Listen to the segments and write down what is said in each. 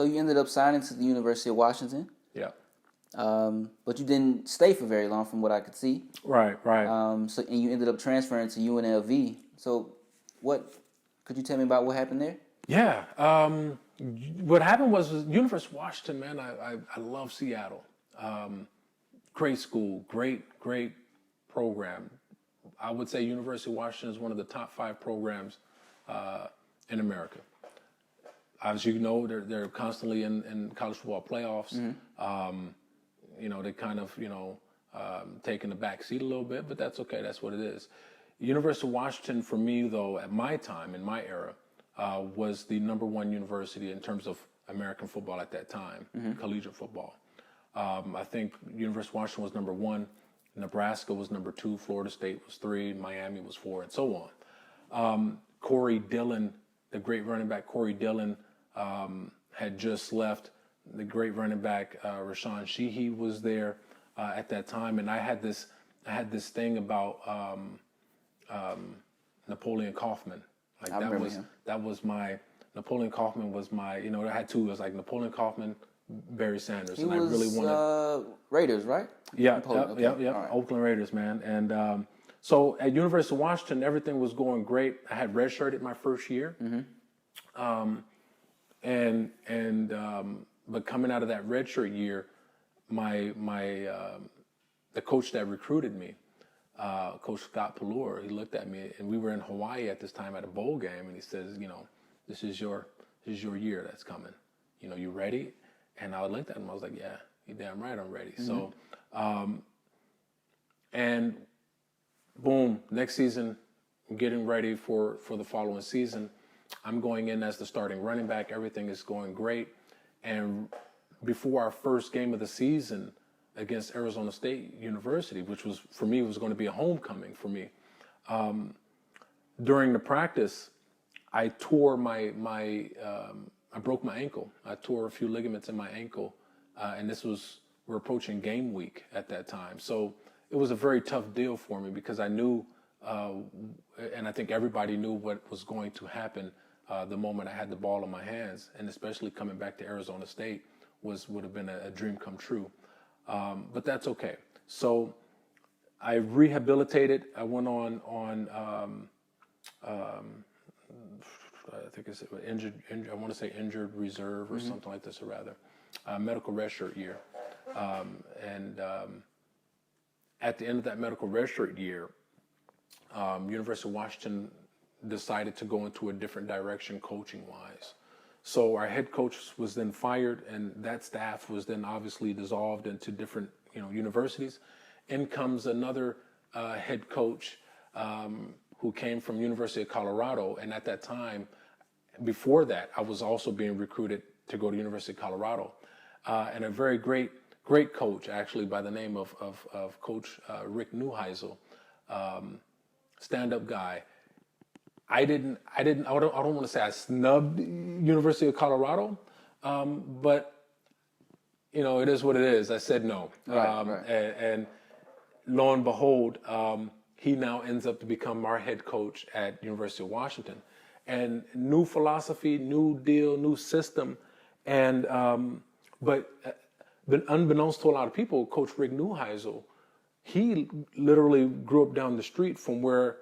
So you ended up signing to the University of Washington. Yeah. But you didn't stay for very long, from what I could see. Right. So and you ended up transferring to UNLV. So, what could you tell me about what happened there? Yeah. What happened was University of Washington, man. I love Seattle. Great school, great program. I would say University of Washington is one of the top 5 programs in America. As you know, they're constantly in college football playoffs. They kind of taking the back seat a little bit, but that's okay. That's what it is. University of Washington, for me though, at my time, in my era, was the #1 university in terms of American football at that time, collegiate football. I think University of Washington was #1, Nebraska was #2, Florida State was 3, Miami was 4, and so on. Corey Dillon, the great running back Corey Dillon, had just left. The great running back Rashawn Sheehy was there at that time, and I had this thing about Napoleon Kaufman. Like that was my Napoleon Kaufman was my I had 2. It was like Napoleon Kaufman, Barry Sanders, He was, I really wanted Raiders, right? Yeah, Okay. yeah. Right. Oakland Raiders, man. And so at University of Washington, everything was going great. I had redshirted my first year, but coming out of that redshirt year, the coach that recruited me, Coach Scott Pallure, he looked at me, and we were in Hawaii at this time at a bowl game, and he says, this is your year that's coming. You ready? And I looked at him, I was like, yeah, you're damn right I'm ready. So, and boom, next season, I'm getting ready for the following season. I'm going in as the starting running back. Everything is going great. And before our first game of the season against Arizona State University, which was, for me, was going to be a homecoming for me, during the practice, I tore I broke my ankle. I tore a few ligaments in my ankle, and we're approaching game week at that time. So it was a very tough deal for me because I knew, and I think everybody knew what was going to happen the moment I had the ball in my hands, and especially coming back to Arizona State would have been a dream come true. But that's okay. So I rehabilitated. I went on I think it's injured. I want to say injured reserve or something like this, or rather, medical redshirt year. At the end of that medical redshirt year, University of Washington decided to go into a different direction coaching-wise. So our head coach was then fired, and that staff was then obviously dissolved into different universities. In comes another head coach who came from University of Colorado, and at that time, before that, I was also being recruited to go to University of Colorado, and a very great coach actually by the name of Coach Rick Neuheisel, stand-up guy. I don't want to say I snubbed University of Colorado, but it is what it is. I said no, Right. And lo and behold, he now ends up to become our head coach at University of Washington. And new philosophy, new deal, new system. And but unbeknownst to a lot of people, Coach Rick Neuheisel, he literally grew up down the street from where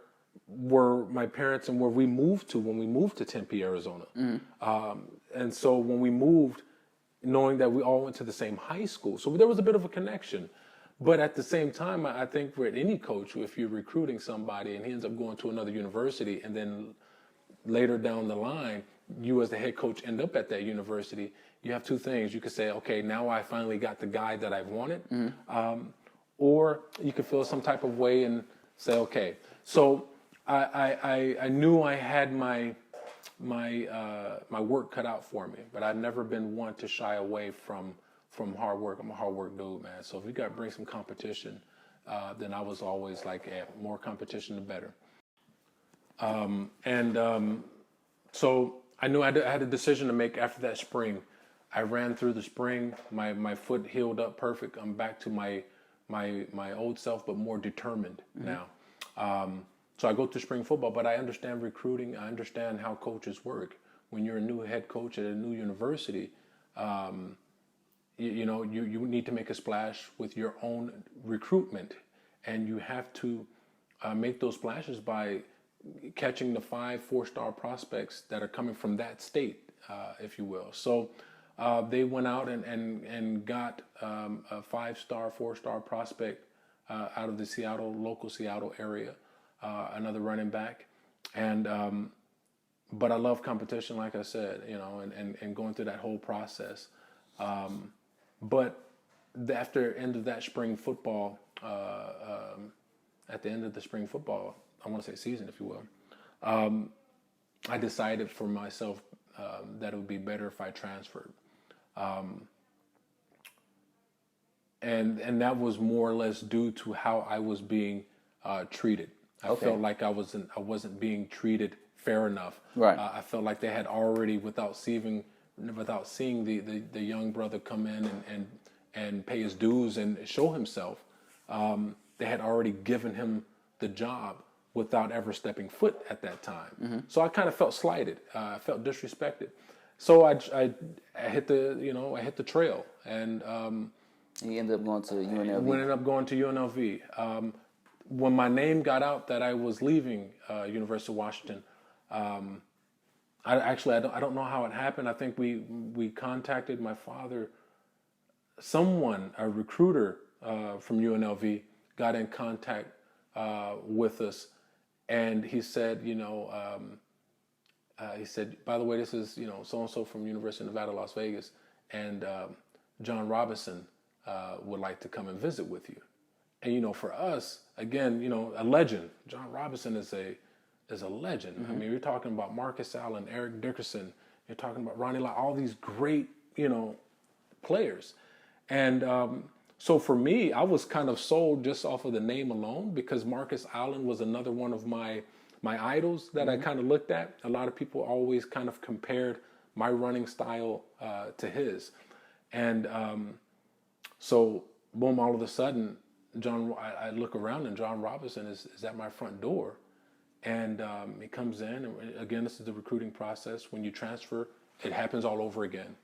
my parents and where we moved to when we moved to Tempe, Arizona. And so when we moved, knowing that we all went to the same high school, so there was a bit of a connection. But at the same time, I think with any coach, if you're recruiting somebody and he ends up going to another university, and then later down the line, you as the head coach end up at that university, you have two things. You could say, okay, now I finally got the guy that I wanted. Or you could feel some type of way and say, okay. So I knew I had my work cut out for me, but I've never been one to shy away from hard work. I'm a hard work dude, man. So if you got to bring some competition, then I was always like, yeah, more competition, the better. So I knew I had a decision to make after that spring. I ran through the spring. My foot healed up perfect. I'm back to my old self, but more determined now. So I go to spring football, but I understand recruiting. I understand how coaches work. When you're a new head coach at a new university, you need to make a splash with your own recruitment, and you have to make those splashes by catching the 5 4-star prospects that are coming from that state, if you will. So they went out and got a 5-star, 4-star prospect out of the local Seattle area, another running back, and but I love competition, like I said, and going through that whole process. But after end of that spring football, at the end of the spring football, I want to say season, if you will, I decided for myself that it would be better if I transferred. And that was more or less due to how I was being treated. I felt like I wasn't being treated fair enough. Right. I felt like they had already, without seeing the young brother come in and pay his dues and show himself, they had already given him the job without ever stepping foot at that time. Mm-hmm. So I kind of felt slighted. I felt disrespected. So I hit the trail, and he ended up going to UNLV. ended up going to UNLV. When my name got out that I was leaving University of Washington, I don't know how it happened. I think we contacted my father. Someone, a recruiter from UNLV, got in contact with us, and he said, by the way, this is so and so from University of Nevada, Las Vegas, and John Robinson would like to come and visit with you. And for us, again, a legend. John Robinson is a legend. Mm-hmm. I mean, you're talking about Marcus Allen, Eric Dickerson. You're talking about Ronnie Lott, all these great players. And so for me, I was kind of sold just off of the name alone, because Marcus Allen was another one of my idols that I kind of looked at. A lot of people always kind of compared my running style to his. And so, boom, all of a sudden, I look around and John Robinson is at my front door. And he comes in, and again, this is the recruiting process. When you transfer, it happens all over again.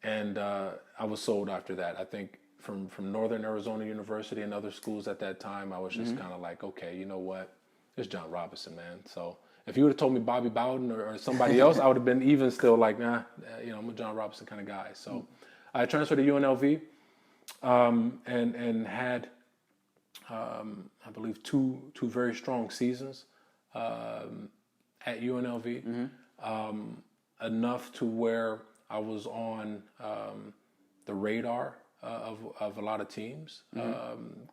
And I was sold after that. I think from Northern Arizona University and other schools at that time, I was just kind of like, okay, you know what? It's John Robinson, man. So if you would have told me Bobby Bowden or somebody else, I would have been even still like, nah, I'm a John Robinson kind of guy. So I transferred to UNLV and had, I believe, two very strong seasons at UNLV, enough to where I was on the radar of a lot of teams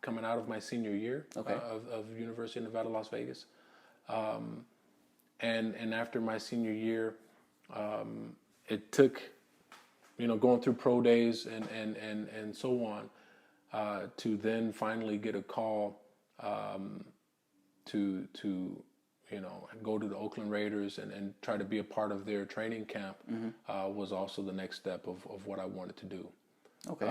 coming out of my senior year of University of Nevada, Las Vegas. And after my senior year, it took, going through pro days and so on, to then finally get a call to go to the Oakland Raiders and try to be a part of their training camp was also the next step of what I wanted to do. Okay.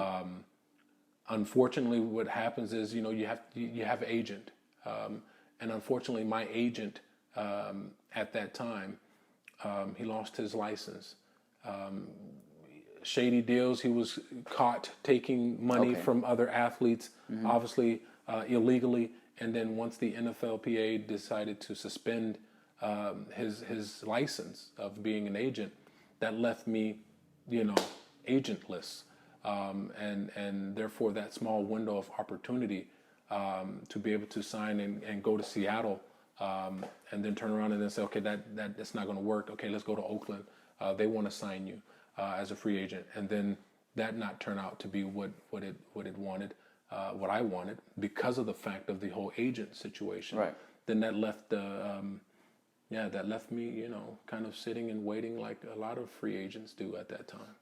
Unfortunately, what happens is, you have an agent, and unfortunately, my agent at that time, he lost his license. Shady deals. He was caught taking money from other athletes, obviously illegally. And then once the NFLPA decided to suspend his license of being an agent, that left me, agentless. And therefore that small window of opportunity to be able to sign and go to Seattle, and then turn around and then say, okay, that's not going to work. Okay, let's go to Oakland. They want to sign you as a free agent, and then that not turn out to be what it wanted, what I wanted, because of the fact of the whole agent situation. Right. Then that left that left me, kind of sitting and waiting like a lot of free agents do at that time.